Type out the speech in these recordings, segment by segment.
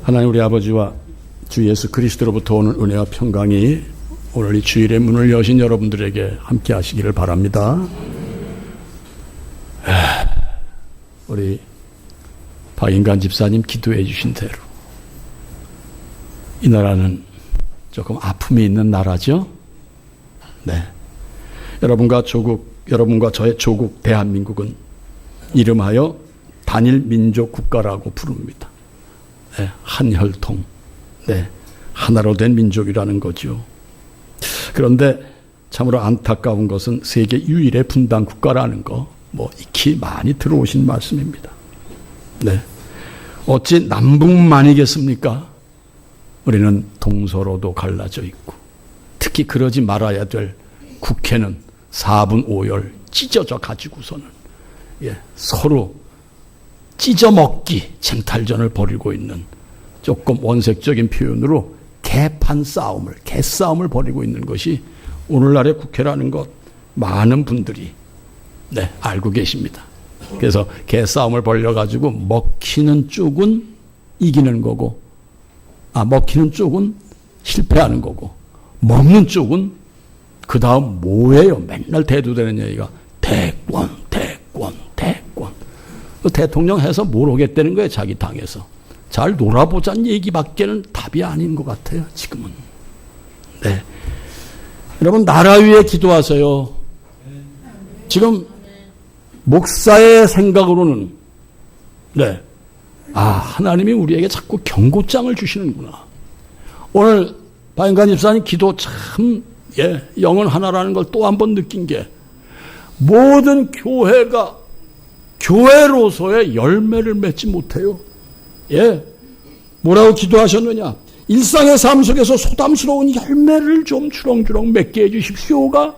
하나님 우리 아버지와 주 예수 그리스도로부터 오는 은혜와 평강이 오늘 이 주일의 문을 여신 여러분들에게 함께 하시기를 바랍니다. 우리 박인관 집사님 기도해 주신 대로 이 나라는 조금 아픔이 있는 나라죠. 네. 여러분과 저의 조국 대한민국은 이름하여 단일 민족 국가라고 부릅니다. 네, 한혈통, 네, 하나로 된 민족이라는 거죠. 그런데 참으로 안타까운 것은 세계 유일의 분단 국가라는 거, 익히 많이 들어오신 말씀입니다. 네, 어찌 남북만이겠습니까? 우리는 동서로도 갈라져 있고, 특히 그러지 말아야 될 국회는 4분 5열 찢어져 가지고서는 서로 찢어먹기 쟁탈전을 벌이고 있는, 조금 원색적인 표현으로 개싸움을 벌이고 있는 것이 오늘날의 국회라는 것 많은 분들이 알고 계십니다. 그래서 개싸움을 벌여가지고 먹히는 쪽은 이기는 거고, 먹히는 쪽은 실패하는 거고, 먹는 쪽은 그 다음 뭐예요? 맨날 대두되는 얘기가 대권. 대통령 해서 뭘 오겠다는 거예요, 자기 당에서. 잘 놀아보자는 얘기밖에는 답이 아닌 것 같아요, 지금은. 네. 여러분, 나라 위에 기도하세요. 지금, 목사의 생각으로는, 하나님이 우리에게 자꾸 경고장을 주시는구나. 오늘, 박인관 집사님 기도 참, 영은 하나라는 걸 또 한 번 느낀 게, 모든 교회가 교회로서의 열매를 맺지 못해요. 뭐라고 기도하셨느냐? 일상의 삶 속에서 소담스러운 열매를 좀 주렁주렁 맺게 해주십시오가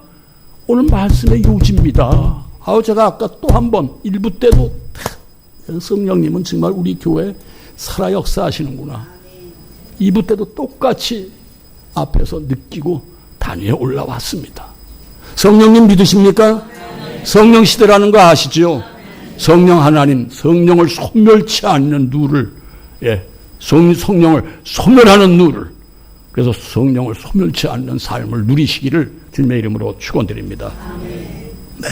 오늘 말씀의 요지입니다. 제가 아까 또 한 번 1부 때도 성령님은 정말 우리 교회에 살아 역사하시는구나. 2부 때도 똑같이 앞에서 느끼고 단위에 올라왔습니다. 성령님 믿으십니까? 성령 시대라는 거 아시죠? 성령 하나님, 성령을 소멸치 않는 누를, 성령을 소멸하는 누를, 그래서 성령을 소멸치 않는 삶을 누리시기를 주님의 이름으로 축원드립니다. 네.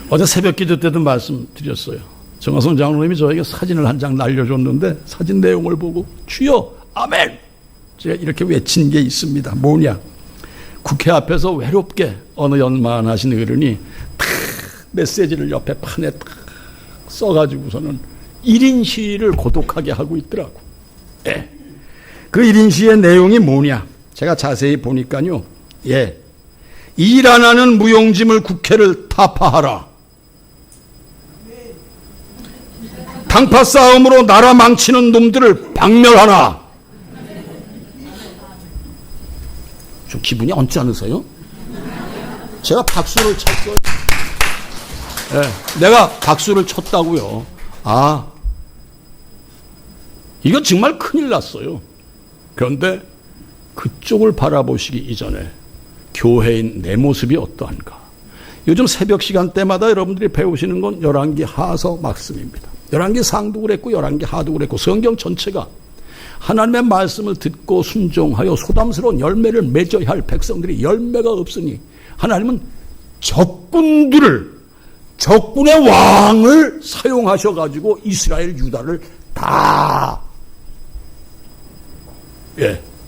어제 새벽 기도 때도 말씀드렸어요. 정화성 장로님이 저에게 사진을 한 장 날려줬는데 사진 내용을 보고 주여 아멘! 제가 이렇게 외친 게 있습니다. 뭐냐? 국회 앞에서 외롭게 어느 연만하신 어른이 메시지를 옆에 판에 딱 써가지고서는 1인 시위를 고독하게 하고 있더라고. 그 1인 시위의 내용이 뭐냐? 제가 자세히 보니까요. 일 안 하는 무용지물 국회를 타파하라. 당파 싸움으로 나라 망치는 놈들을 박멸하라. 좀 기분이 얹지 않으세요? 제가 박수를 쳤어요. 내가 박수를 쳤다고요. 이거 정말 큰일 났어요. 그런데 그쪽을 바라보시기 이전에 교회인 내 모습이 어떠한가. 요즘 새벽 시간대마다 여러분들이 배우시는 건 열왕기 하서 말씀입니다. 열왕기 상도 그랬고 열왕기 하도 그랬고 성경 전체가 하나님의 말씀을 듣고 순종하여 소담스러운 열매를 맺어야 할 백성들이 열매가 없으니 하나님은 적군의 왕을 사용하셔가지고 이스라엘 유다를 다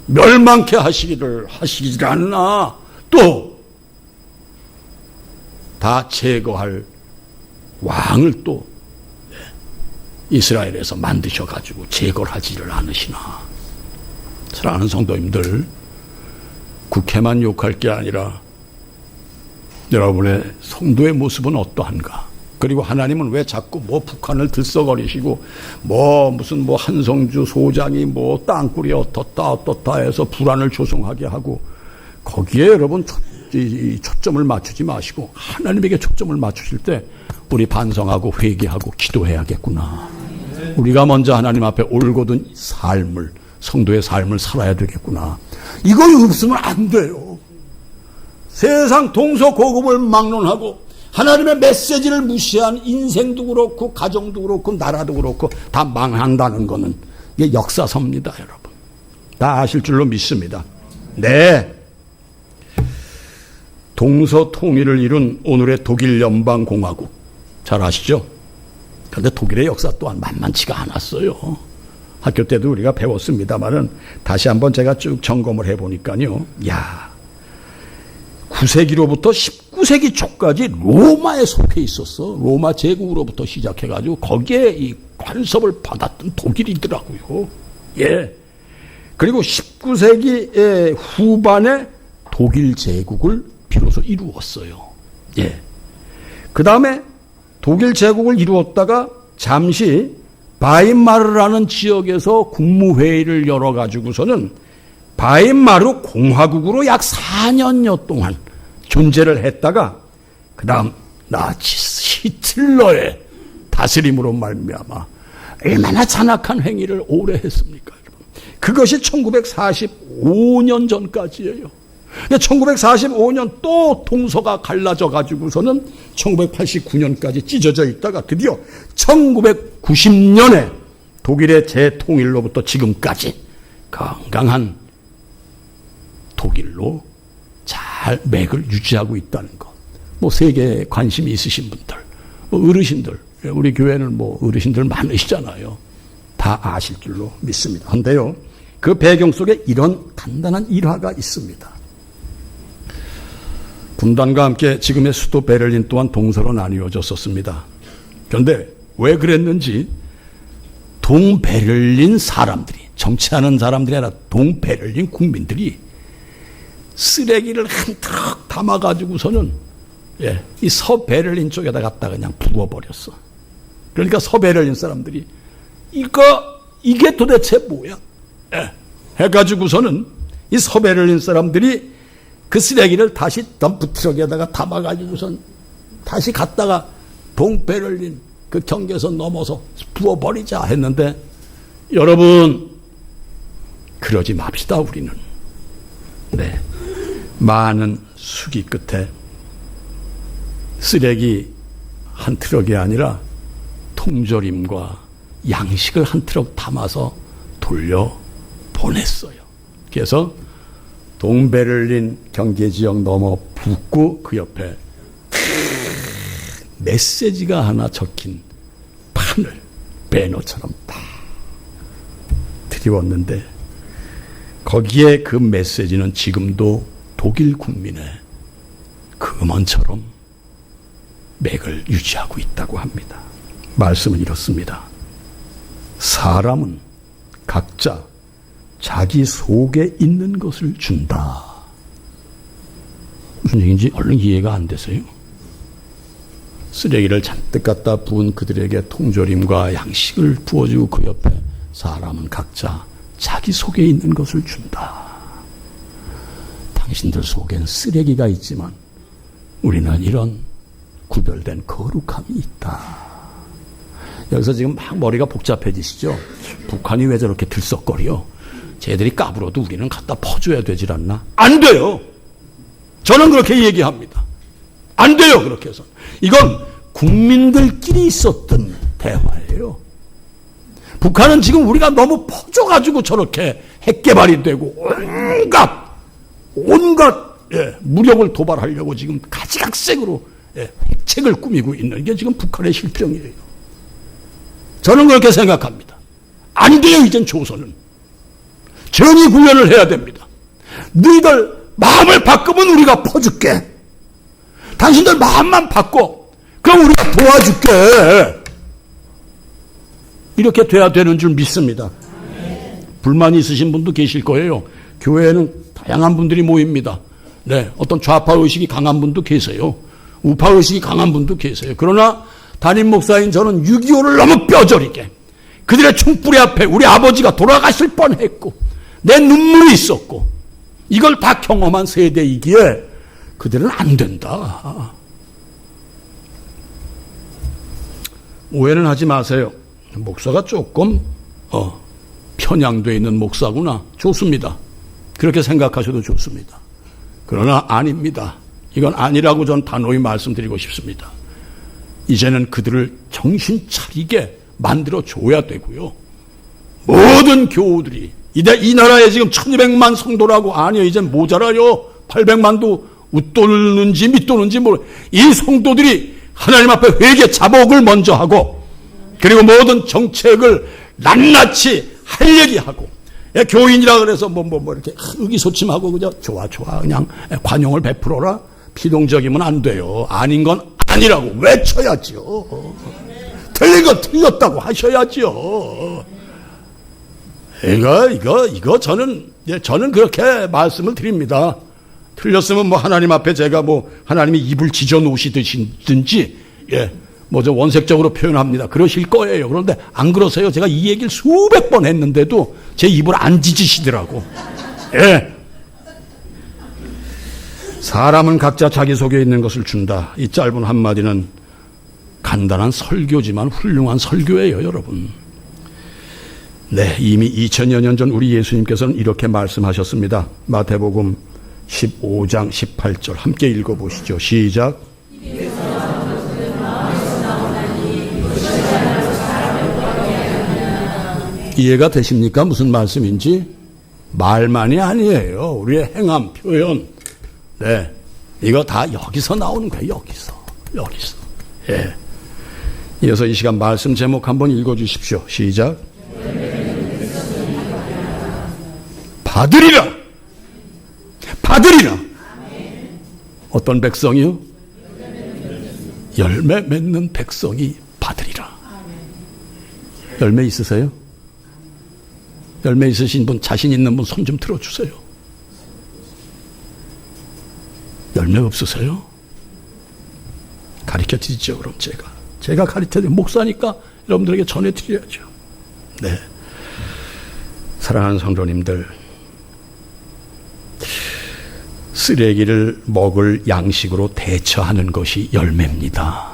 멸망케 하시질 않나. 또 다 제거할 왕을 또 이스라엘에서 만드셔가지고 제거를 하지를 않으시나. 사랑하는 성도님들, 국회만 욕할 게 아니라 여러분의 성도의 모습은 어떠한가? 그리고 하나님은 왜 자꾸 북한을 들썩거리시고 무슨 한성주 소장이 땅굴이 어떻다 해서 불안을 조성하게 하고, 거기에 여러분 초점을 맞추지 마시고 하나님에게 초점을 맞추실 때 우리 반성하고 회개하고 기도해야겠구나. 우리가 먼저 하나님 앞에 올곧은 성도의 삶을 살아야 되겠구나. 이거 없으면 안 돼요. 세상 동서고금을 막론하고 하나님의 메시지를 무시한 인생도 그렇고 가정도 그렇고 나라도 그렇고 다 망한다는 것은 이게 역사서입니다, 여러분. 다 아실 줄로 믿습니다. 네. 동서통일을 이룬 오늘의 독일 연방공화국. 잘 아시죠? 그런데 독일의 역사 또한 만만치가 않았어요. 학교 때도 우리가 배웠습니다만은 다시 한번 제가 쭉 점검을 해보니까요. 야, 9세기로부터 19세기 초까지 로마에 속해 있었어. 로마 제국으로부터 시작해가지고 거기에 이 관섭을 받았던 독일이더라고요. 예. 그리고 19세기 후반에 독일 제국을 비로소 이루었어요. 예. 그 다음에 독일 제국을 이루었다가 잠시 바이마르라는 지역에서 국무회의를 열어가지고서는 바이마르 공화국으로 약 4년여 동안 존재를 했다가 그 다음 나치스 히틀러의 다스림으로 말미암아 얼마나 잔악한 행위를 오래 했습니까? 여러분. 그것이 1945년 전까지예요. 1945년 또 동서가 갈라져 가지고서는 1989년까지 찢어져 있다가 드디어 1990년에 독일의 재통일로부터 지금까지 건강한 독일로 잘 맥을 유지하고 있다는 것. 뭐 세계에 관심이 있으신 분들, 뭐 어르신들, 우리 교회는 뭐 어르신들 많으시잖아요. 다 아실 줄로 믿습니다. 그런데요, 그 배경 속에 이런 간단한 일화가 있습니다. 분단과 함께 지금의 수도 베를린 또한 동서로 나뉘어졌었습니다. 그런데 왜 그랬는지 동베를린 사람들이, 정치하는 사람들이 아니라 동베를린 국민들이 쓰레기를 한 트럭 담아가지고서는 이 서베를린 쪽에다 갖다 그냥 부어버렸어. 그러니까 서베를린 사람들이 이게 도대체 뭐야? 해가지고서는 이 서베를린 사람들이 그 쓰레기를 다시 덤프트럭에다가 담아가지고선 다시 갔다가 동베를린 그 경계선 넘어서 부어버리자 했는데, 여러분 그러지 맙시다. 우리는 많은 수기 끝에 쓰레기 한 트럭이 아니라 통조림과 양식을 한 트럭 담아서 돌려 보냈어요. 그래서 동베를린 경계지역 넘어 북구 그 옆에 메시지가 하나 적힌 판을 배너처럼 딱 드리웠는데, 거기에 그 메시지는 지금도 독일 국민의 금원처럼 맥을 유지하고 있다고 합니다. 말씀은 이렇습니다. 사람은 각자 자기 속에 있는 것을 준다. 무슨 얘기인지 얼른 이해가 안 되세요? 쓰레기를 잔뜩 갖다 부은 그들에게 통조림과 양식을 부어주고 그 옆에 사람은 각자 자기 속에 있는 것을 준다. 당신들 속엔 쓰레기가 있지만 우리는 이런 구별된 거룩함이 있다. 여기서 지금 막 머리가 복잡해지시죠? 북한이 왜 저렇게 들썩거려? 쟤들이 까불어도 우리는 갖다 퍼줘야 되질 않나? 안 돼요. 저는 그렇게 얘기합니다. 안 돼요. 그렇게 해서. 이건 국민들끼리 있었던 대화예요. 북한은 지금 우리가 너무 퍼줘가지고 저렇게 핵개발이 되고 온갖 무력을 도발하려고 지금 가지각색으로 핵책을 꾸미고 있는 게 지금 북한의 실정이에요. 저는 그렇게 생각합니다. 안 돼요. 이젠 조선은 정의 구현을 해야 됩니다. 너희들 마음을 바꾸면 우리가 퍼줄게. 당신들 마음만 바꿔. 그럼 우리가 도와줄게. 이렇게 돼야 되는 줄 믿습니다. 불만이 있으신 분도 계실 거예요. 교회에는 다양한 분들이 모입니다. 어떤 좌파 의식이 강한 분도 계세요. 우파 의식이 강한 분도 계세요. 그러나 담임 목사인 저는 6.25를 너무 뼈저리게, 그들의 총뿌리 앞에 우리 아버지가 돌아가실 뻔했고 내 눈물이 있었고 이걸 다 경험한 세대이기에 그들은 안 된다. 오해는 하지 마세요. 목사가 조금 편향되어 있는 목사구나. 좋습니다. 그렇게 생각하셔도 좋습니다. 그러나 아닙니다. 이건 아니라고 전 단호히 말씀드리고 싶습니다. 이제는 그들을 정신 차리게 만들어 줘야 되고요. 모든 교우들이 이 나라에 지금 1200만 성도라고 아니요 이제 모자라요. 800만도 웃도는지 믿도는지 이 성도들이 하나님 앞에 회개 자복을 먼저 하고 그리고 모든 정책을 낱낱이 할 얘기하고 교인이라 그래서 이렇게 의기소침하고 그냥 좋아 그냥 관용을 베풀어라 피동적이면 안 돼요. 아닌 건 아니라고 외쳐야죠. 틀린 건 틀렸다고 하셔야죠. 이거 저는 그렇게 말씀을 드립니다. 틀렸으면 하나님 앞에 제가 하나님이 입을 지져 놓으시든지 저 원색적으로 표현합니다. 그러실 거예요. 그런데 안 그러세요. 제가 이 얘기를 수백 번 했는데도 제 입을 안 짖으시더라고. 사람은 각자 자기 속에 있는 것을 준다. 이 짧은 한마디는 간단한 설교지만 훌륭한 설교예요, 여러분. 네, 이미 2000여 년 전 우리 예수님께서는 이렇게 말씀하셨습니다. 마태복음 15장 18절 함께 읽어보시죠. 시작. 이해가 되십니까? 무슨 말씀인지? 말만이 아니에요. 우리의 행함, 표현. 네, 이거 다 여기서 나오는 거예요. 여기서. 예. 이어서 이 시간 말씀 제목 한번 읽어주십시오. 시작. 받으리라. 어떤 백성이요? 열매 맺는 백성이 받으리라. 열매 있으세요? 열매 있으신 분, 자신 있는 분 손 좀 들어주세요. 열매 없으세요? 가르쳐 드리죠. 그럼 제가 가르쳐 드리면 목사니까 여러분들에게 전해드려야죠. 네, 사랑하는 성도님들, 쓰레기를 먹을 양식으로 대처하는 것이 열매입니다.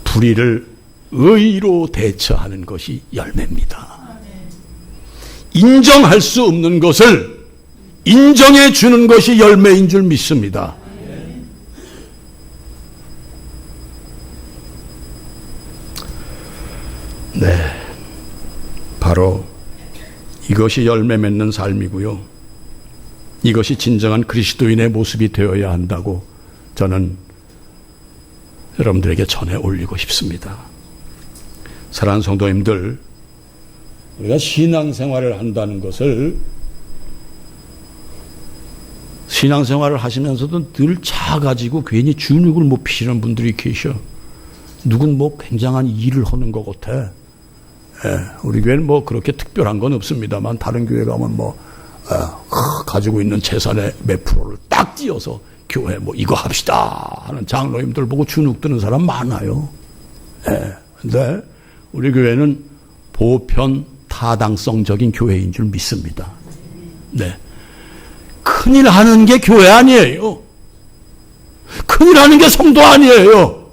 불의를 의로 대처하는 것이 열매입니다. 인정할 수 없는 것을 인정해 주는 것이 열매인 줄 믿습니다. 네, 바로 이것이 열매 맺는 삶이고요. 이것이 진정한 그리스도인의 모습이 되어야 한다고 저는 여러분들에게 전해 올리고 싶습니다. 사랑하는 성도님들, 우리가 신앙생활을 한다는 것을 신앙생활을 하시면서도 늘 작아지고 괜히 주눅을 못 피시는 분들이 계셔. 누군 굉장한 일을 하는 것 같아. 우리 교회는 그렇게 특별한 건 없습니다만 다른 교회 가면 가지고 있는 재산의 몇 프로를 딱 띄어서 교회 이거 합시다 하는 장로님들 보고 주눅 드는 사람 많아요. 근데 우리 교회는 보편 타당성적인 교회인 줄 믿습니다. 네. 큰일 하는 게 교회 아니에요. 큰일 하는 게 성도 아니에요.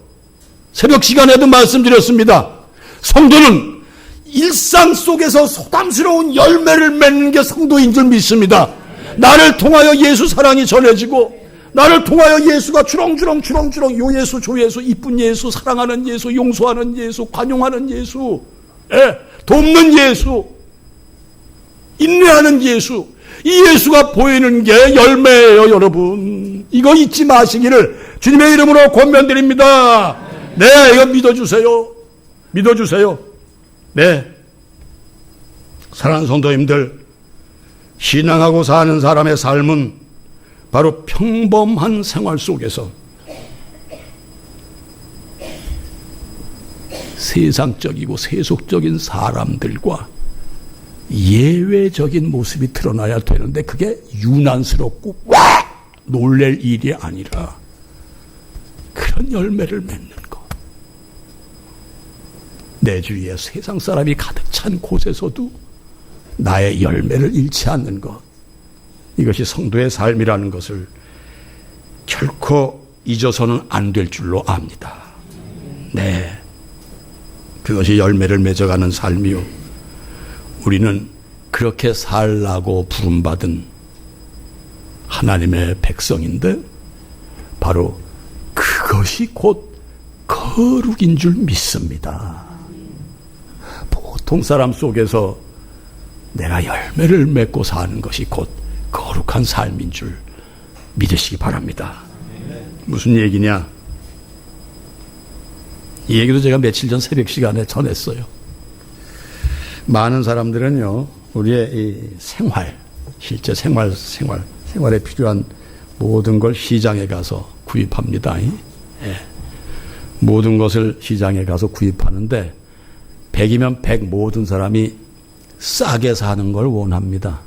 새벽 시간에도 말씀드렸습니다. 성도는 일상 속에서 소담스러운 열매를 맺는 게 성도인 줄 믿습니다. 나를 통하여 예수 사랑이 전해지고 나를 통하여 예수가 주렁주렁 요 예수 저 예수 이쁜 예수 사랑하는 예수 용서하는 예수 관용하는 예수 돕는 예수 인내하는 예수 이 예수가 보이는 게 열매예요. 여러분 이거 잊지 마시기를 주님의 이름으로 권면드립니다. 네, 이거 믿어주세요. 네, 사랑하는 성도님들, 신앙하고 사는 사람의 삶은 바로 평범한 생활 속에서 세상적이고 세속적인 사람들과 예외적인 모습이 드러나야 되는데 그게 유난스럽고 와! 놀랄 일이 아니라 그런 열매를 맺는 것. 내 주위에 세상 사람이 가득 찬 곳에서도 나의 열매를 잃지 않는 것. 이것이 성도의 삶이라는 것을 결코 잊어서는 안 될 줄로 압니다. 네, 그것이 열매를 맺어가는 삶이요. 우리는 그렇게 살라고 부름받은 하나님의 백성인데 바로 그것이 곧 거룩인 줄 믿습니다. 보통 사람 속에서 내가 열매를 맺고 사는 것이 곧 거룩한 삶인 줄 믿으시기 바랍니다. 무슨 얘기냐? 이 얘기도 제가 며칠 전 새벽 시간에 전했어요. 많은 사람들은요, 우리의 이 생활, 실제 생활에 필요한 모든 걸 시장에 가서 구입합니다. 예. 모든 것을 시장에 가서 구입하는데 100이면 100 모든 사람이 싸게 사는 걸 원합니다.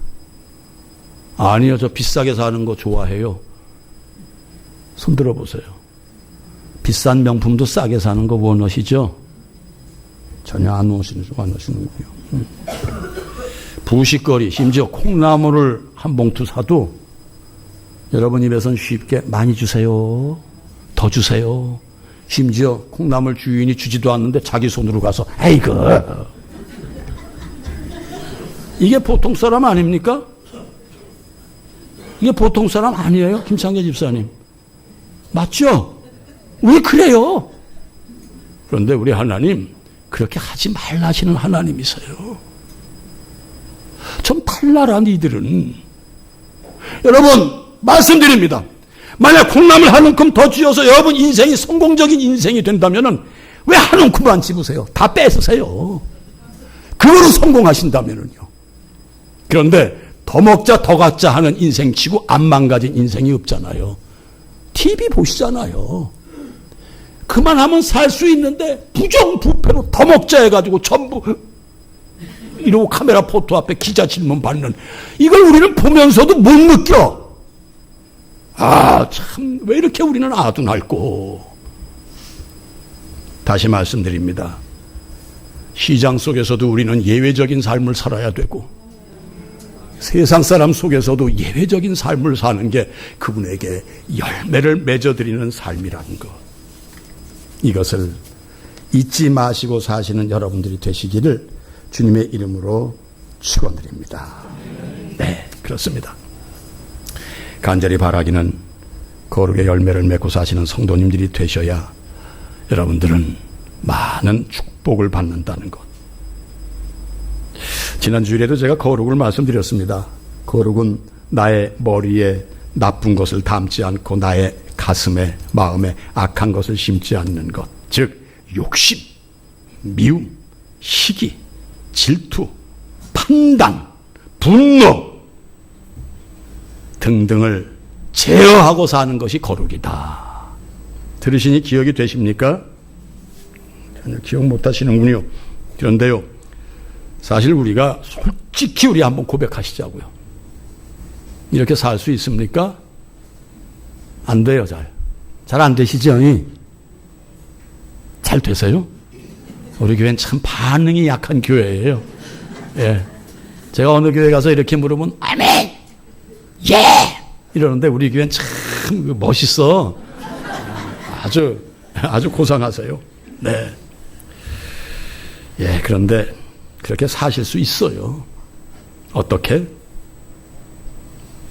아니요, 저 비싸게 사는 거 좋아해요. 손 들어보세요. 비싼 명품도 싸게 사는 거 원하시죠? 전혀 안 원하시는군요. 부식거리, 심지어 콩나물을 한 봉투 사도 여러분 입에선 쉽게 많이 주세요, 더 주세요. 심지어 콩나물 주인이 주지도 않는데 자기 손으로 가서 에이그, 이게 보통 사람 아닙니까? 이게 보통 사람 아니에요, 김창계 집사님? 맞죠? 왜 그래요? 그런데 우리 하나님 그렇게 하지 말라 하시는 하나님이세요. 좀 탈나란 이들은, 여러분 말씀드립니다. 만약 콩나물 한 움큼 더 쥐어서 여러분 인생이 성공적인 인생이 된다면은 왜 한 움큼을 안 집으세요? 다 뺏으세요. 그거로 성공하신다면은요. 그런데 더 먹자 더 갖자 하는 인생치고 안 망가진 인생이 없잖아요. TV 보시잖아요. 그만하면 살 수 있는데 부정부패로 더 먹자 해가지고 전부 이러고 카메라 포토 앞에 기자 질문 받는, 이걸 우리는 보면서도 못 느껴. 아, 참, 왜 이렇게 우리는 아둔할꼬. 다시 말씀드립니다. 시장 속에서도 우리는 예외적인 삶을 살아야 되고, 세상 사람 속에서도 예외적인 삶을 사는 게 그분에게 열매를 맺어드리는 삶이라는 것. 이것을 잊지 마시고 사시는 여러분들이 되시기를 주님의 이름으로 축원드립니다. 네, 그렇습니다. 간절히 바라기는 거룩의 열매를 맺고 사시는 성도님들이 되셔야 여러분들은 많은 축복을 받는다는 것. 지난 주일에도 제가 거룩을 말씀드렸습니다. 거룩은 나의 머리에 나쁜 것을 담지 않고 나의 가슴에, 마음에 악한 것을 심지 않는 것. 즉 욕심, 미움, 시기, 질투, 판단, 분노 등등을 제어하고 사는 것이 거룩이다. 들으시니 기억이 되십니까? 전혀 기억 못 하시는군요. 그런데요, 사실 우리가 솔직히 우리 한번 고백하시자고요. 이렇게 살 수 있습니까? 안 돼요. 잘 안 되시죠? 잘 되세요? 우리 교회는 참 반응이 약한 교회예요. 예. 제가 어느 교회 가서 이렇게 물으면 아멘! 예! 이러는데 우리 교회는 참 멋있어. 아주 고상하세요. 네. 예, 그런데 그렇게 사실 수 있어요. 어떻게?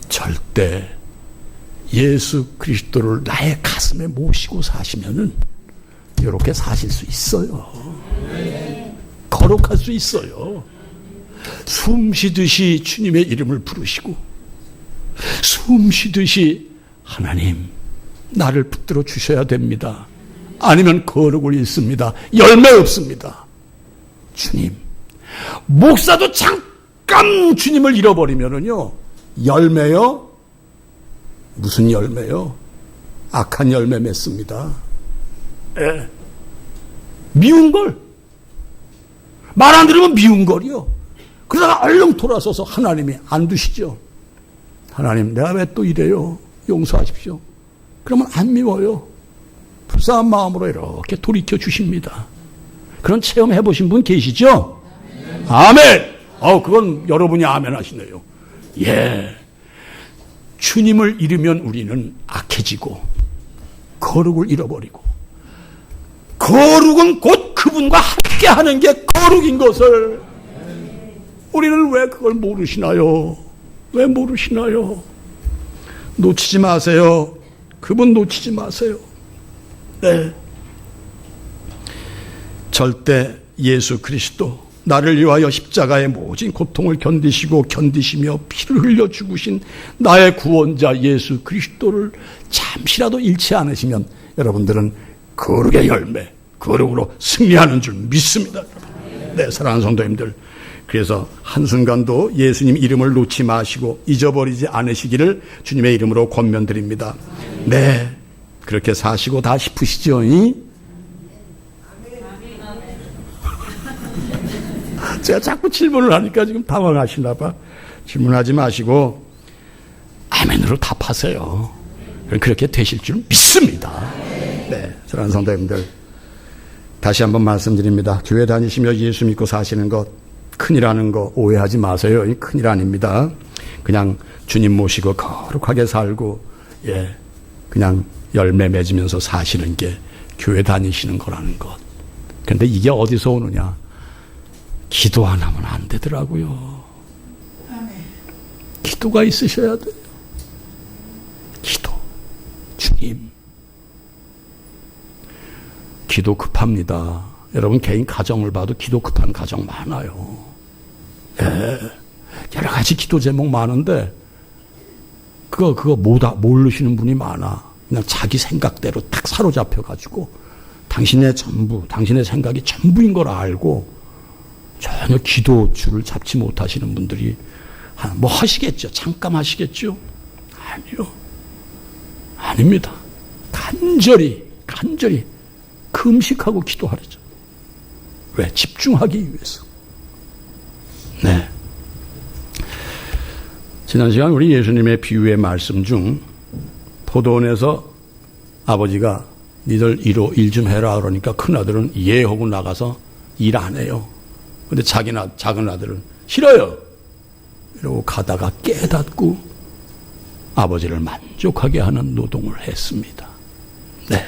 절대 예수 그리스도를 나의 가슴에 모시고 사시면은 이렇게 사실 수 있어요. 거룩할 수 있어요. 숨 쉬듯이 주님의 이름을 부르시고, 숨 쉬듯이 하나님 나를 붙들어 주셔야 됩니다. 아니면 거룩을 잃습니다. 열매 없습니다. 주님, 목사도 잠깐 주님을 잃어버리면은요, 열매요? 무슨 열매요? 악한 열매 맺습니다. 예. 미운 걸. 말 안 들으면 미운 걸이요. 그러다가 얼른 돌아서서 하나님이 안 두시죠. 하나님, 내가 왜 또 이래요? 용서하십시오. 그러면 안 미워요. 불쌍한 마음으로 이렇게 돌이켜 주십니다. 그런 체험 해보신 분 계시죠? 아멘! 그건 여러분이 아멘 하시네요. 예. 주님을 잃으면 우리는 악해지고, 거룩을 잃어버리고, 거룩은 곧 그분과 함께 하는 게 거룩인 것을 우리는 왜 그걸 모르시나요? 왜 모르시나요? 놓치지 마세요. 그분 놓치지 마세요. 네. 절대 예수 그리스도, 나를 위하여 십자가의 모진 고통을 견디시며 피를 흘려 죽으신 나의 구원자 예수 그리스도를 잠시라도 잃지 않으시면 여러분들은 거룩의 열매, 거룩으로 승리하는 줄 믿습니다. 네, 사랑하는 성도님들, 그래서 한순간도 예수님 이름을 놓지 마시고 잊어버리지 않으시기를 주님의 이름으로 권면드립니다. 네, 그렇게 사시고 다 싶으시죠? 제가 자꾸 질문을 하니까 지금 당황하시나 봐. 질문하지 마시고 아멘으로 답하세요. 그렇게 되실 줄 믿습니다. 네, 사랑하는 성도님들, 다시 한번 말씀드립니다. 교회 다니시며 예수 믿고 사시는 것 큰일하는 거 오해하지 마세요. 큰일 아닙니다. 그냥 주님 모시고 거룩하게 살고 그냥 열매 맺으면서 사시는 게 교회 다니시는 거라는 것. 그런데 이게 어디서 오느냐? 기도 안 하면 안 되더라고요. 기도가 있으셔야 돼요. 기도. 주님. 기도 급합니다. 여러분 개인 가정을 봐도 기도 급한 가정 많아요. 여러 가지 기도 제목 많은데 그거 모르시는 분이 많아. 그냥 자기 생각대로 딱 사로잡혀가지고 당신의 전부, 당신의 생각이 전부인 걸 알고 전혀 기도줄을 잡지 못하시는 분들이 뭐 하시겠죠? 잠깐 하시겠죠? 아니요. 아닙니다. 간절히 금식하고 기도하려죠. 왜? 집중하기 위해서. 네. 지난 시간 우리 예수님의 비유의 말씀 중 포도원에서 아버지가 니들 일 좀 해라 그러니까 큰아들은 예 하고 나가서 일 안 해요. 근데 작은 아들은 싫어요. 이러고 가다가 깨닫고 아버지를 만족하게 하는 노동을 했습니다. 네.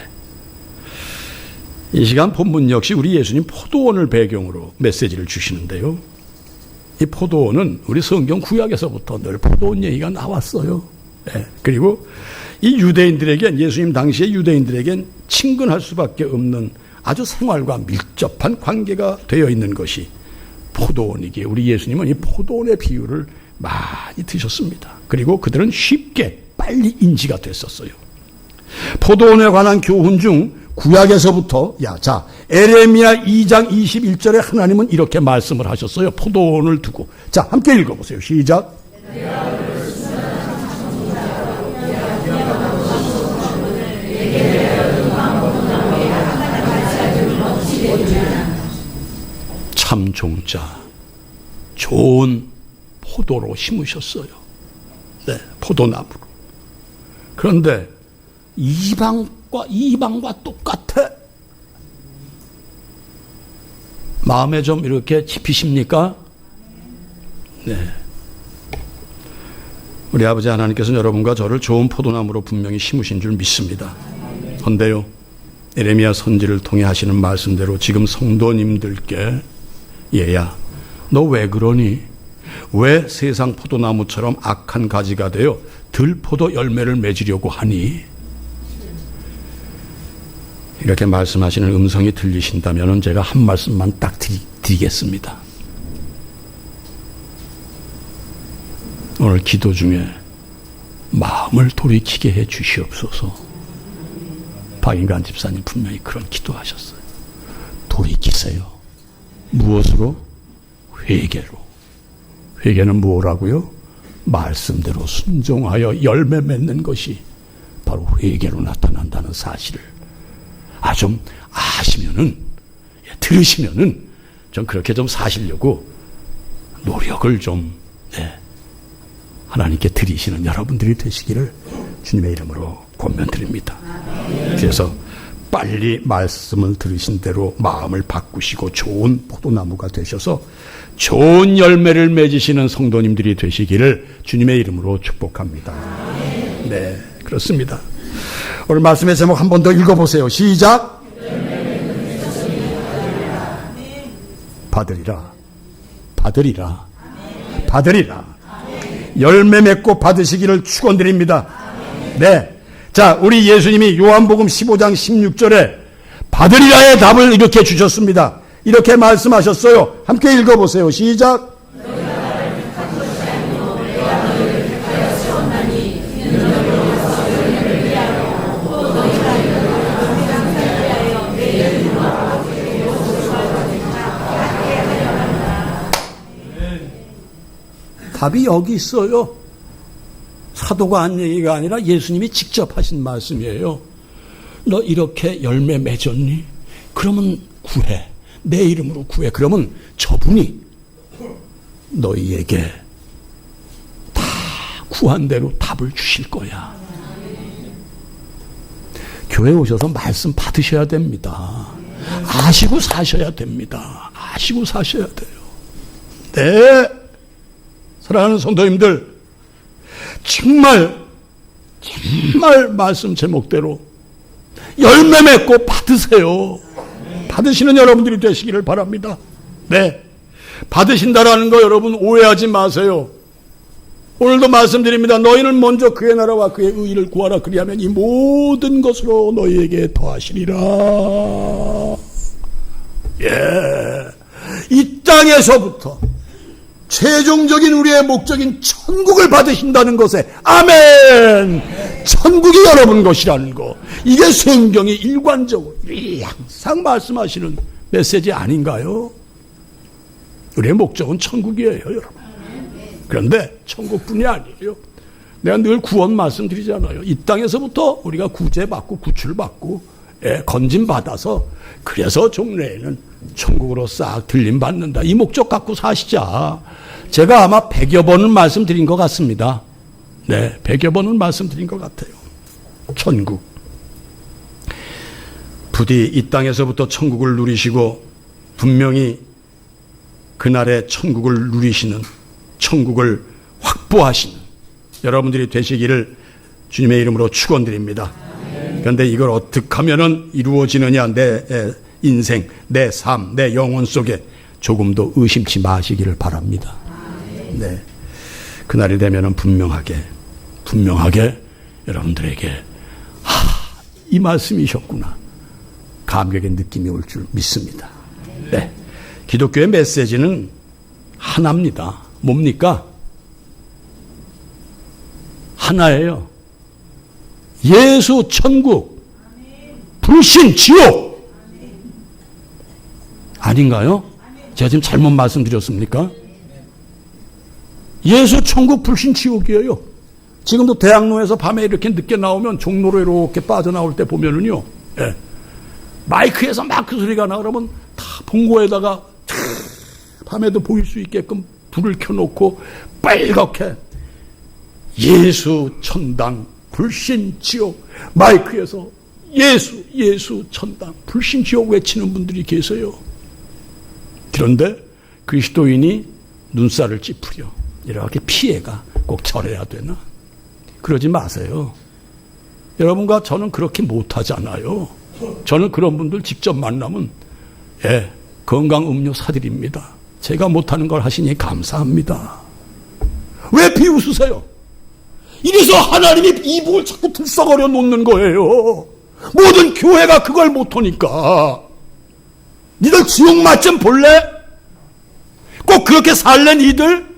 이 시간 본문 역시 우리 예수님 포도원을 배경으로 메시지를 주시는데요. 이 포도원은 우리 성경 구약에서부터 늘 포도원 얘기가 나왔어요. 네. 그리고 이 유대인들에겐, 예수님 당시의 유대인들에겐 친근할 수밖에 없는 아주 생활과 밀접한 관계가 되어 있는 것이 포도원이기에 우리 예수님은 이 포도원의 비유를 많이 드셨습니다. 그리고 그들은 쉽게 빨리 인지가 됐었어요. 포도원에 관한 교훈 중 구약에서부터 에레미야 2장 21절에 하나님은 이렇게 말씀을 하셨어요. 포도원을 두고. 자, 함께 읽어보세요. 시작. 참 종자, 좋은 포도로 심으셨어요. 네, 포도나무로. 그런데 이방과 똑같아. 마음에 좀 이렇게 짚히십니까? 네. 우리 아버지 하나님께서는 여러분과 저를 좋은 포도나무로 분명히 심으신 줄 믿습니다. 그런데요, 에레미야 선지를 통해 하시는 말씀대로 지금 성도님들께 얘야, 너 왜 그러니? 왜 세상 포도나무처럼 악한 가지가 되어 들포도 열매를 맺으려고 하니? 이렇게 말씀하시는 음성이 들리신다면 제가 한 말씀만 딱 드리겠습니다. 오늘 기도 중에 마음을 돌이키게 해 주시옵소서. 박인관 집사님 분명히 그런 기도하셨어요. 돌이키세요. 무엇으로? 회개로. 회개는 뭐라고요? 말씀대로 순종하여 열매 맺는 것이 바로 회개로 나타난다는 사실을 좀 아시면은, 들으시면은 좀 그렇게 좀 사시려고 노력을 좀 하나님께 드리시는 여러분들이 되시기를 주님의 이름으로 권면드립니다. 그래서 빨리 말씀을 들으신 대로 마음을 바꾸시고 좋은 포도나무가 되셔서 좋은 열매를 맺으시는 성도님들이 되시기를 주님의 이름으로 축복합니다. 네, 그렇습니다. 오늘 말씀의 제목 한 번 더 읽어보세요. 시작. 받으리라. 받으리라. 받으리라. 열매 맺고 받으시기를 축원드립니다. 네. 자, 우리 예수님이 요한복음 15장 16절에 받으리라의 답을 이렇게 주셨습니다. 이렇게 말씀하셨어요. 함께 읽어보세요. 시작. 답이 여기 있어요. 사도가 한 얘기가 아니라 예수님이 직접 하신 말씀이에요. 너 이렇게 열매 맺었니? 그러면 구해. 내 이름으로 구해. 그러면 저분이 너희에게 다 구한 대로 답을 주실 거야. 교회 오셔서 말씀 받으셔야 됩니다. 아시고 사셔야 됩니다. 아시고 사셔야 돼요. 네. 사랑하는 성도님들, 정말 말씀 제목대로 열매 맺고 받으세요. 받으시는 여러분들이 되시기를 바랍니다. 네. 받으신다라는 거 여러분 오해하지 마세요. 오늘도 말씀드립니다. 너희는 먼저 그의 나라와 그의 의의를 구하라. 그리하면 이 모든 것으로 너희에게 더하시리라. 예. 이 땅에서부터 최종적인 우리의 목적인 천국을 받으신다는 것에 아멘. 천국이 여러분 것이라는 거, 이게 성경이 일관적으로 항상 말씀하시는 메시지 아닌가요? 우리의 목적은 천국이에요, 여러분. 그런데 천국뿐이 아니에요. 내가 늘 구원 말씀드리잖아요. 이 땅에서부터 우리가 구제받고 구출받고 건짐받아서 그래서 종래에는 천국으로 싹 들림받는다. 이 목적 갖고 사시자. 제가 아마 100여 번은 말씀드린 것 같습니다. 네, 100여 번은 말씀드린 것 같아요. 천국. 부디 이 땅에서부터 천국을 누리시고 분명히 그날의 천국을 누리시는, 천국을 확보하시는 여러분들이 되시기를 주님의 이름으로 축원드립니다. 그런데 이걸 어떻게 하면은 이루어지느냐, 내 인생, 내 삶, 내 영혼 속에 조금도 의심치 마시기를 바랍니다. 네, 그날이 되면은 분명하게 여러분들에게 이 말씀이셨구나, 감격의 느낌이 올 줄 믿습니다. 네, 기독교의 메시지는 하나입니다. 뭡니까? 하나예요. 예수 천국, 불신 지옥. 아닌가요? 제가 지금 잘못 말씀드렸습니까? 예수 천국, 불신 지옥이에요. 지금도 대학로에서 밤에 이렇게 늦게 나오면 종로로 이렇게 빠져나올 때 보면은요, 마이크에서 막 그 소리가 나. 그러면 다 봉고에다가 밤에도 보일 수 있게끔 불을 켜놓고 빨갛게 예수 천당, 불신 지옥, 마이크에서 예수 천당, 불신 지옥 외치는 분들이 계세요. 그런데 그리스도인이 눈살을 찌푸려 이렇게 피해가 꼭 절해야 되나? 그러지 마세요. 여러분과 저는 그렇게 못하잖아요. 저는 그런 분들 직접 만나면 건강 음료 사드립니다. 제가 못하는 걸 하시니 감사합니다. 왜 비웃으세요? 이래서 하나님이 이북을 자꾸 들썩거려 놓는 거예요. 모든 교회가 그걸 못하니까. 니들 지옥 맛 좀 볼래? 꼭 그렇게 살래 니들?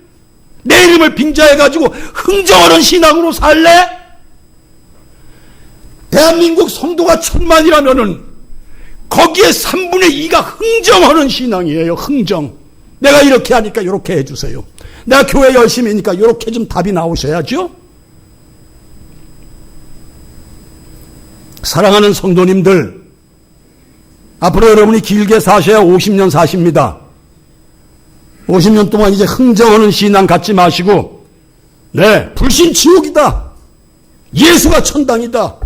내 이름을 빙자해가지고 흥정하는 신앙으로 살래? 대한민국 성도가 1000만이라면은 거기에 3분의 2가 흥정하는 신앙이에요. 흥정. 내가 이렇게 하니까 이렇게 해주세요. 내가 교회 열심히 하니까 이렇게 좀 답이 나오셔야죠. 사랑하는 성도님들, 앞으로 여러분이 길게 사셔야 50년 사십니다. 50년 동안 이제 흥정하는 신앙 갖지 마시고, 불신 지옥이다. 예수가 천당이다.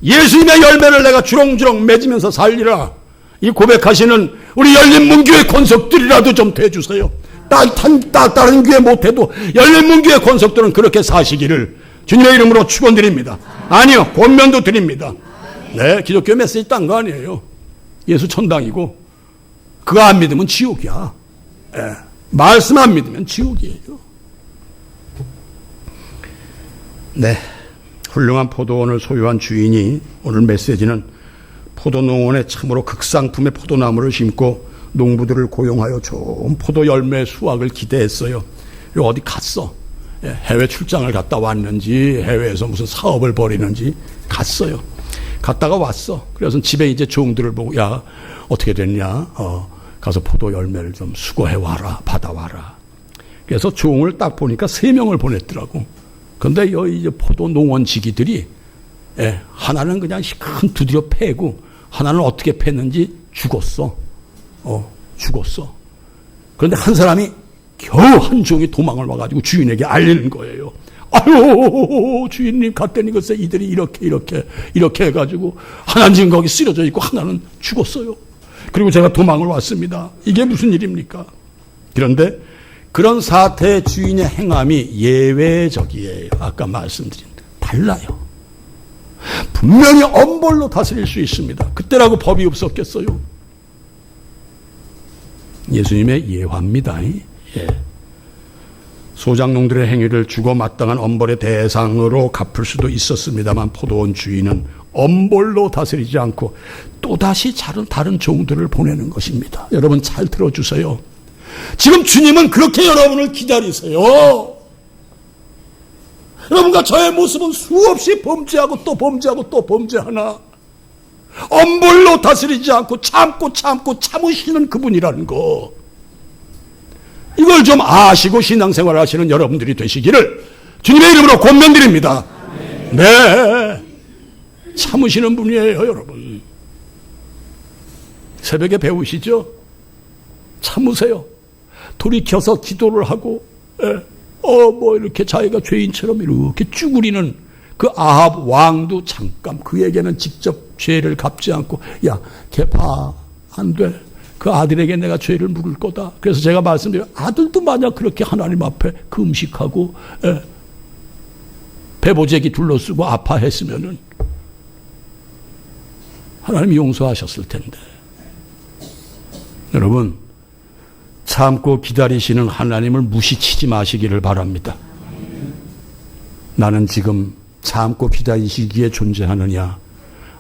예수님의 열매를 내가 주렁주렁 맺으면서 살리라. 이 고백하시는 우리 열린문교회 권석들이라도 좀 돼주세요. 다른 교회 못해도 열린문교회 권석들은 그렇게 사시기를 주님의 이름으로 축원드립니다. 아니요, 권면도 드립니다. 네, 기독교 메시지 딴 거 아니에요. 예수 천당이고 그거 안 믿으면 지옥이야. 말씀 안 믿으면 지옥이에요. 네, 훌륭한 포도원을 소유한 주인이 오늘 메시지는 포도농원에 참으로 극상품의 포도나무를 심고 농부들을 고용하여 좋은 포도 열매 수확을 기대했어요. 그리고 어디 갔어. 해외 출장을 갔다 왔는지 해외에서 무슨 사업을 벌이는지 갔어요. 갔다가 왔어. 그래서 집에 이제 종들을 보고 야 어떻게 됐냐. 가서 포도 열매를 좀 수거해와라. 받아와라. 그래서 종을 딱 보니까 3명을 보냈더라고. 근데 이제 포도 농원 지기들이 하나는 그냥 큰 두드려 패고 하나는 어떻게 팼는지 죽었어. 죽었어. 그런데 한 사람이 겨우 한 종이 도망을 와가지고 주인에게 알리는 거예요. 아유, 주인님 갔더니 글쎄 이들이 이렇게 해가지고 하나는 지금 거기 쓰러져 있고 하나는 죽었어요. 그리고 제가 도망을 왔습니다. 이게 무슨 일입니까? 그런데 그런 사태의 주인의 행함이 예외적이에요. 아까 말씀드린 달라요. 분명히 엄벌로 다스릴 수 있습니다. 그때라고 법이 없었겠어요? 예수님의 예화입니다. 예. 소작농들의 행위를 주고 마땅한 엄벌의 대상으로 갚을 수도 있었습니다만 포도원 주인은 엄벌로 다스리지 않고 또다시 다른 종들을 보내는 것입니다. 여러분 잘 들어주세요. 지금 주님은 그렇게 여러분을 기다리세요. 여러분과 저의 모습은 수없이 범죄하고 또 범죄하고 또 범죄하나 엄벌로 다스리지 않고 참고 참으시는 그분이라는 거, 이걸 좀 아시고 신앙생활 하시는 여러분들이 되시기를 주님의 이름으로 권면드립니다. 네, 참으시는 분이에요. 여러분 새벽에 배우시죠? 참으세요. 돌이켜서 기도를 하고 이렇게 자기가 죄인처럼 이렇게 쭈그리는 그 아합 왕도 잠깐 그에게는 직접 죄를 갚지 않고 야, 걔 봐, 안 돼. 그 아들에게 내가 죄를 물을 거다. 그래서 제가 말씀드려요. 아들도 만약 그렇게 하나님 앞에 금식하고 배보재기 둘러쓰고 아파했으면은 하나님이 용서하셨을 텐데. 여러분 참고 기다리시는 하나님을 무시치지 마시기를 바랍니다. 나는 지금 참고 기다리시기에 존재하느냐,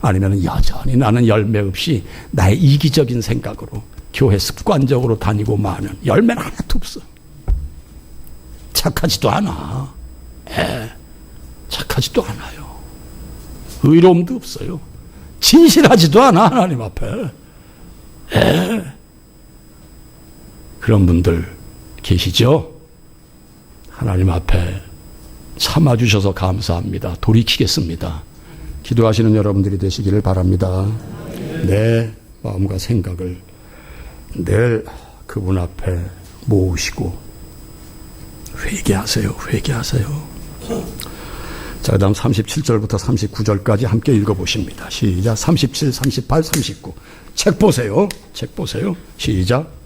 아니면 여전히 나는 열매 없이 나의 이기적인 생각으로 교회 습관적으로 다니고 마는, 열매는 하나도 없어. 착하지도 않아. 착하지도 않아요. 의로움도 없어요. 진실하지도 않아 하나님 앞에. 그런 분들 계시죠? 하나님 앞에 참아주셔서 감사합니다. 돌이키겠습니다. 기도하시는 여러분들이 되시기를 바랍니다. 내 마음과 생각을 늘 그분 앞에 모으시고 회개하세요. 자, 그 다음 37절부터 39절까지 함께 읽어보십니다. 시작. 37, 38, 39. 책 보세요. 시작.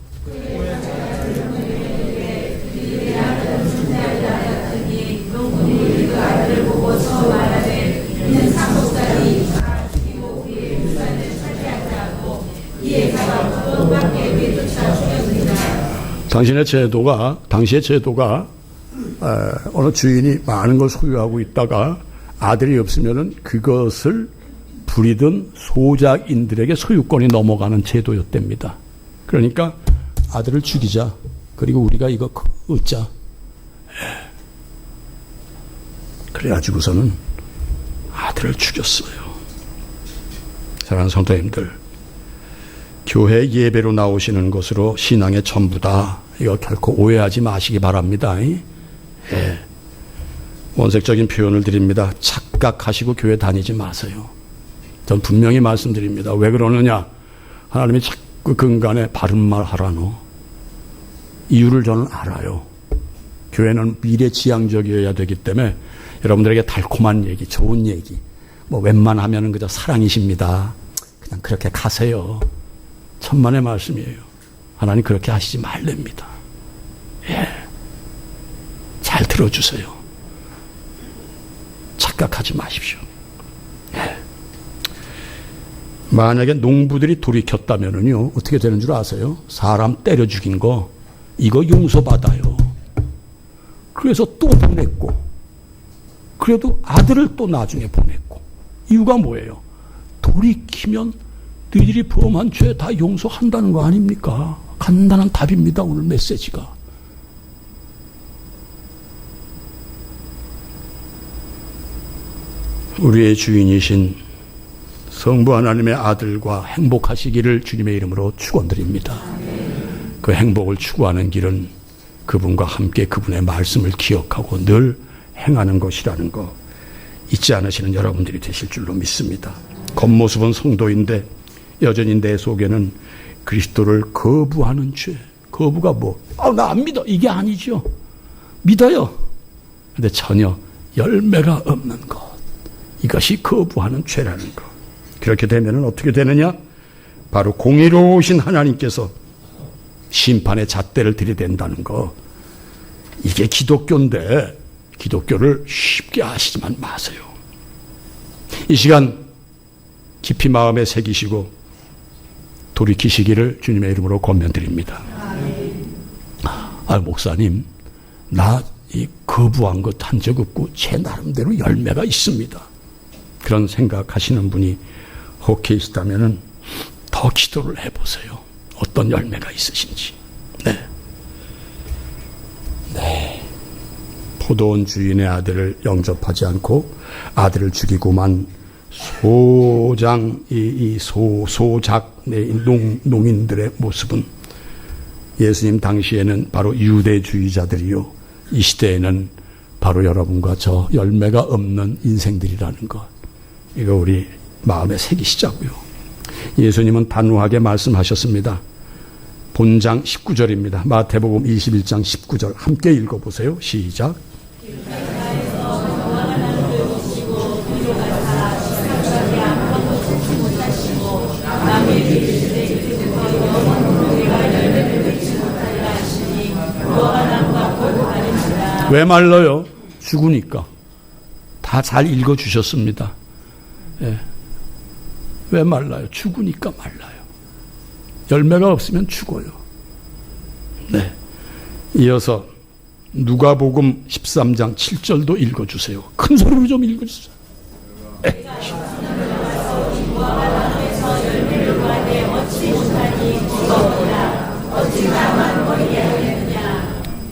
당시의 제도가 어느 주인이 많은 걸 소유하고 있다가 아들이 없으면은 그것을 부리던 소작인들에게 소유권이 넘어가는 제도였답니다. 그러니까 아들을 죽이자. 그리고 우리가 이거 얻자. 그래가지고서는 아들을 죽였어요. 사랑하는 성도님들, 교회 예배로 나오시는 것으로 신앙의 전부다. 이거 결코 오해하지 마시기 바랍니다. 원색적인 표현을 드립니다. 착각하시고 교회 다니지 마세요. 전 분명히 말씀드립니다. 왜 그러느냐? 하나님이 자꾸 근간에 바른 말 하라노. 이유를 저는 알아요. 교회는 미래지향적이어야 되기 때문에 여러분들에게 달콤한 얘기, 좋은 얘기, 웬만하면 그저 사랑이십니다. 그냥 그렇게 가세요. 천만의 말씀이에요. 하나님 그렇게 하시지 말랍니다. 잘 들어주세요. 착각하지 마십시오. 만약에 농부들이 돌이켰다면요, 어떻게 되는 줄 아세요? 사람 때려 죽인 거, 이거 용서받아요. 그래서 또 보냈고, 그래도 아들을 또 나중에 보냈고. 이유가 뭐예요? 돌이키면 너희들이 범한 죄 다 용서한다는 거 아닙니까? 간단한 답입니다. 오늘 메시지가. 우리의 주인이신 성부 하나님의 아들과 행복하시기를 주님의 이름으로 축원드립니다. 그 행복을 추구하는 길은 그분과 함께 그분의 말씀을 기억하고 늘 행하는 것이라는 거 잊지 않으시는 여러분들이 되실 줄로 믿습니다. 겉모습은 성도인데 여전히 내 속에는 그리스도를 거부하는 죄. 거부가 뭐? 나 안 믿어. 이게 아니죠. 믿어요. 근데 전혀 열매가 없는 것. 이것이 거부하는 죄라는 것. 그렇게 되면 어떻게 되느냐? 바로 공의로우신 하나님께서 심판의 잣대를 들이댄다는 거. 이게 기독교인데 기독교를 쉽게 하시지만 마세요. 이 시간 깊이 마음에 새기시고 돌이키시기를 주님의 이름으로 권면드립니다. 목사님, 나 이 거부한 것 한 적 없고 제 나름대로 열매가 있습니다. 그런 생각하시는 분이 혹 계시다면 더 기도를 해보세요. 어떤 열매가 있으신지. 네. 포도원 주인의 아들을 영접하지 않고 아들을 죽이고만 소작 농인들의 모습은 예수님 당시에는 바로 유대주의자들이요, 이 시대에는 바로 여러분과 저 열매가 없는 인생들이라는 것, 이거 우리 마음에 새기시자고요. 예수님은 단호하게 말씀하셨습니다. 본장 19절입니다. 마태복음 21장 19절 함께 읽어보세요. 시작. 왜 말라요? 죽으니까. 다 잘 읽어주셨습니다. 예. 왜 말라요? 죽으니까 말라요. 열매가 없으면 죽어요. 네. 이어서 누가복음 13장 7절도 읽어주세요. 큰 소리로 좀 읽어주세요. 네.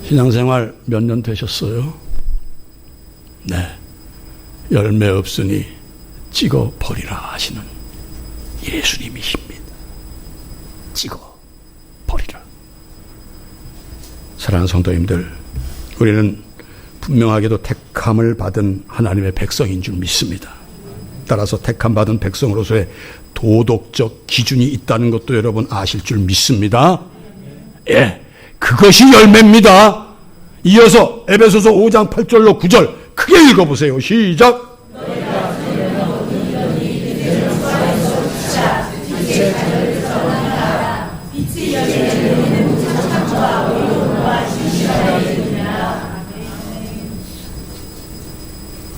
신앙생활 몇 년 되셨어요? 네. 열매 없으니 찍어 버리라 하시는 예수님이십니다. 찍어 버리라. 사랑하는 성도님들, 우리는 분명하게도 택함을 받은 하나님의 백성인 줄 믿습니다. 따라서 택함 받은 백성으로서의 도덕적 기준이 있다는 것도 여러분 아실 줄 믿습니다. 예, 그것이 열매입니다. 이어서 에베소서 5장 8절로 9절 크게 읽어보세요. 시작.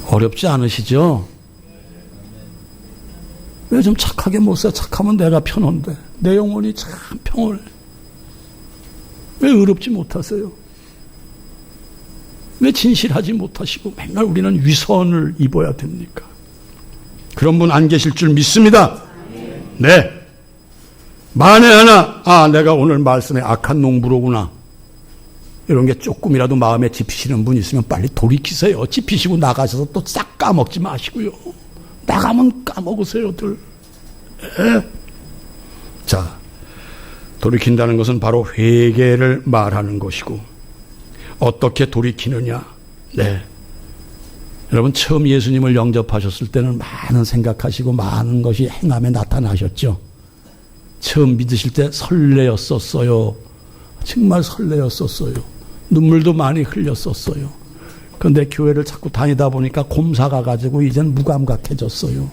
어렵지 않으시죠? 왜 좀 착하게 못 사? 착하면 내가 편한데 내 영혼이 참 평온해. 왜 의롭지 못하세요? 왜 진실하지 못하시고 맨날 우리는 위선을 입어야 됩니까? 그런 분 안 계실 줄 믿습니다. 네. 만에 하나 내가 오늘 말씀에 악한 농부로구나, 이런 게 조금이라도 마음에 짚히시는 분 있으면 빨리 돌이키세요. 짚히시고 나가셔서 또 싹 까먹지 마시고요. 나가면 까먹으세요들. 네. 자, 돌이킨다는 것은 바로 회개를 말하는 것이고, 어떻게 돌이키느냐? 네. 여러분, 처음 예수님을 영접하셨을 때는 많은 생각하시고 많은 것이 행함에 나타나셨죠. 처음 믿으실 때 설레었었어요. 정말 설레었었어요. 눈물도 많이 흘렸었어요. 그런데 교회를 자꾸 다니다 보니까 곰사가 가지고 이젠 무감각해졌어요.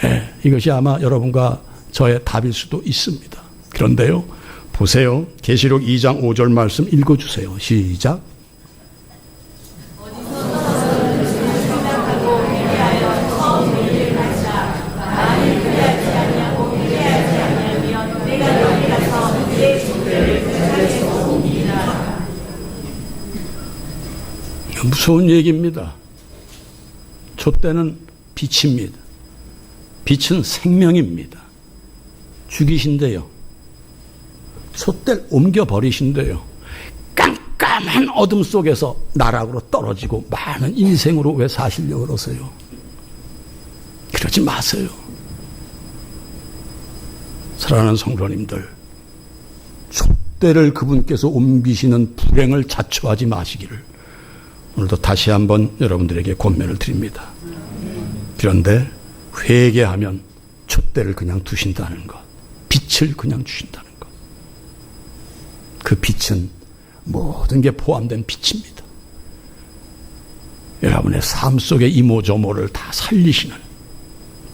예, 이것이 아마 여러분과 저의 답일 수도 있습니다. 그런데요, 보세요. 계시록 2장 5절 말씀 읽어주세요. 시작. 무서운 얘기입니다. 촛대는 빛입니다. 빛은 생명입니다. 죽이신대요. 촛대를 옮겨버리신대요. 깜깜한 어둠 속에서 나락으로 떨어지고 많은 인생으로 왜 사시려고 그러세요? 그러지 마세요. 사랑하는 성도님들, 촛대를 그분께서 옮기시는 불행을 자초하지 마시기를 오늘도 다시 한번 여러분들에게 권면을 드립니다. 그런데 회개하면 촛대를 그냥 두신다는 것, 빛을 그냥 주신다는 것, 그 빛은 모든 게 포함된 빛입니다. 여러분의 삶 속의 이모저모를 다 살리시는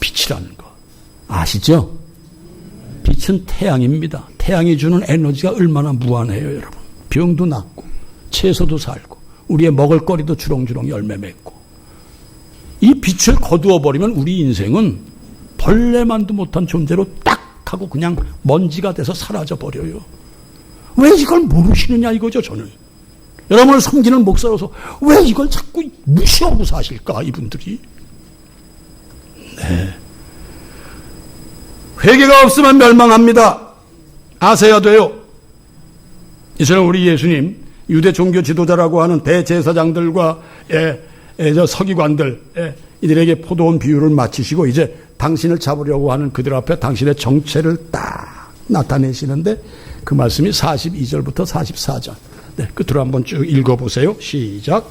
빛이라는 것 아시죠? 빛은 태양입니다. 태양이 주는 에너지가 얼마나 무한해요, 여러분. 병도 낫고 채소도 살고 우리의 먹을거리도 주렁주렁 열매 맺고. 이 빛을 거두어버리면 우리 인생은 벌레만도 못한 존재로 딱 하고 그냥 먼지가 돼서 사라져버려요. 왜 이걸 모르시느냐 이거죠, 저는. 여러분을 섬기는 목사로서 왜 이걸 자꾸 무시하고 사실까, 이분들이. 네. 회개가 없으면 멸망합니다. 아셔야 돼요. 이처럼 우리 예수님, 유대 종교 지도자라고 하는 대제사장들과 저 서기관들, 이들에게 포도원 비유를 마치시고 이제 당신을 잡으려고 하는 그들 앞에 당신의 정체를 딱 나타내시는데 그 말씀이 42절부터 44절. 네, 끝으로 한번 쭉 읽어보세요. 시작.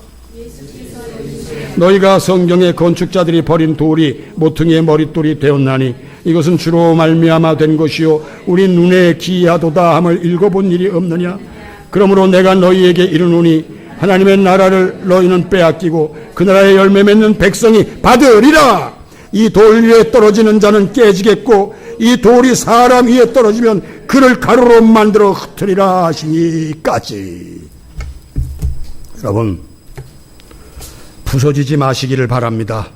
너희가 성경의 건축자들이 버린 돌이 모퉁이의 머릿돌이 되었나니 이것은 주로 말미암아 된 것이요 우리 눈에 기이하도다 함을 읽어본 일이 없느냐. 그러므로 내가 너희에게 이르노니 하나님의 나라를 너희는 빼앗기고 그 나라의 열매 맺는 백성이 받으리라. 이 돌 위에 떨어지는 자는 깨지겠고 이 돌이 사람 위에 떨어지면 그를 가루로 만들어 흩으리라 하시니까지. 여러분, 부서지지 마시기를 바랍니다.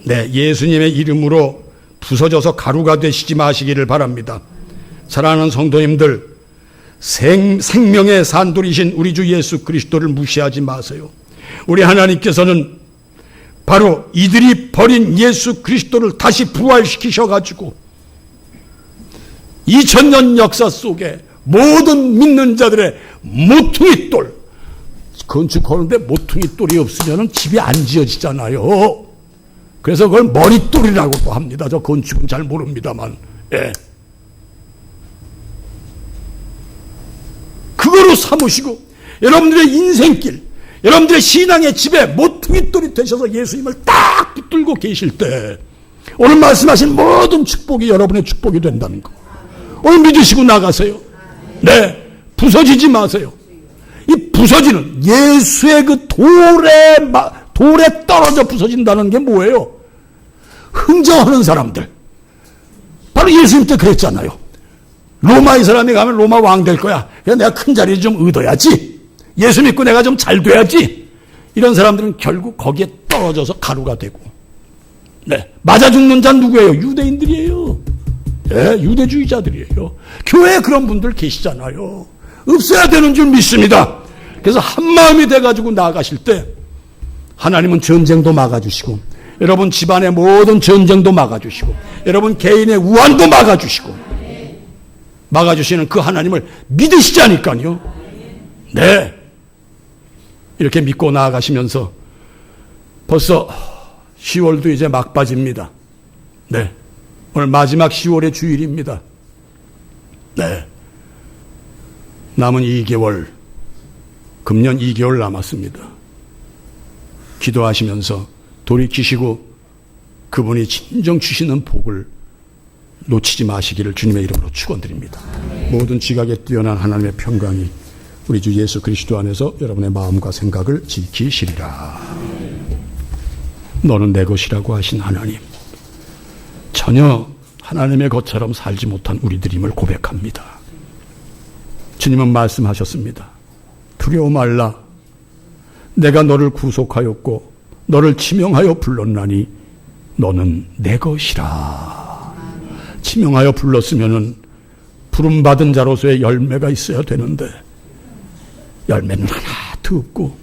네, 예수님의 이름으로 부서져서 가루가 되시지 마시기를 바랍니다. 사랑하는 성도님들, 생명의 산돌이신 우리 주 예수 그리스도를 무시하지 마세요. 우리 하나님께서는 바로 이들이 버린 예수 그리스도를 다시 부활시키셔가지고 2000년 역사 속에 모든 믿는 자들의 모퉁이돌, 건축하는데 모퉁이돌이 없으면 집이 안 지어지잖아요. 그래서 그걸 머릿돌이라고도 합니다. 저 건축은 잘 모릅니다만. 예. 그거로 삼으시고 여러분들의 인생길, 여러분들의 신앙의 집에 모퉁이돌이 되셔서 예수님을 딱 붙들고 계실 때 오늘 말씀하신 모든 축복이 여러분의 축복이 된다는 거. 오늘 믿으시고 나가세요. 네, 부서지지 마세요. 이 부서지는 예수의 그 돌에 떨어져 부서진다는 게 뭐예요? 흥정하는 사람들. 바로 예수님 때 그랬잖아요. 로마의 사람이 가면 로마 왕 될 거야. 그래서 내가 큰 자리를 좀 얻어야지. 예수 믿고 내가 좀 잘 돼야지. 이런 사람들은 결국 거기에 떨어져서 가루가 되고. 네, 맞아 죽는 자는 누구예요? 유대인들이에요. 네, 유대주의자들이에요. 교회에 그런 분들 계시잖아요. 없어야 되는 줄 믿습니다. 그래서 한마음이 돼가지고 나아가실 때 하나님은 전쟁도 막아주시고 여러분 집안의 모든 전쟁도 막아주시고 여러분 개인의 우환도 막아주시고 막아주시는 그 하나님을 믿으시자니까요. 네, 이렇게 믿고 나아가시면서 벌써 10월도 이제 막바지입니다. 네, 오늘 마지막 10월의 주일입니다. 네, 남은 2개월, 금년 2개월 남았습니다. 기도하시면서 돌이키시고 그분이 진정 주시는 복을 놓치지 마시기를 주님의 이름으로 축원드립니다. 모든 지각에 뛰어난 하나님의 평강이 우리 주 예수 그리스도 안에서 여러분의 마음과 생각을 지키시리라. 너는 내 것이라고 하신 하나님, 전혀 하나님의 것처럼 살지 못한 우리들임을 고백합니다. 주님은 말씀하셨습니다. 두려워 말라. 내가 너를 구속하였고 너를 지명하여 불렀나니 너는 내 것이라. 지명하여 불렀으면은 부름받은 자로서의 열매가 있어야 되는데 열매는 하나도 없고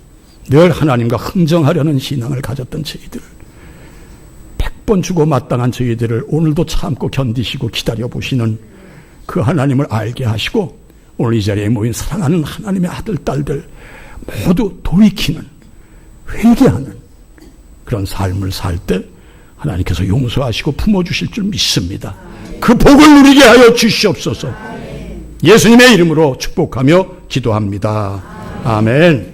늘 하나님과 흥정하려는 신앙을 가졌던 저희들, 100번 주고 마땅한 저희들을 오늘도 참고 견디시고 기다려보시는 그 하나님을 알게 하시고 오늘 이 자리에 모인 사랑하는 하나님의 아들, 딸들 모두 돌이키는, 회개하는 그런 삶을 살 때 하나님께서 용서하시고 품어주실 줄 믿습니다. 그 복을 누리게 하여 주시옵소서. 예수님의 이름으로 축복하며 기도합니다. 아멘.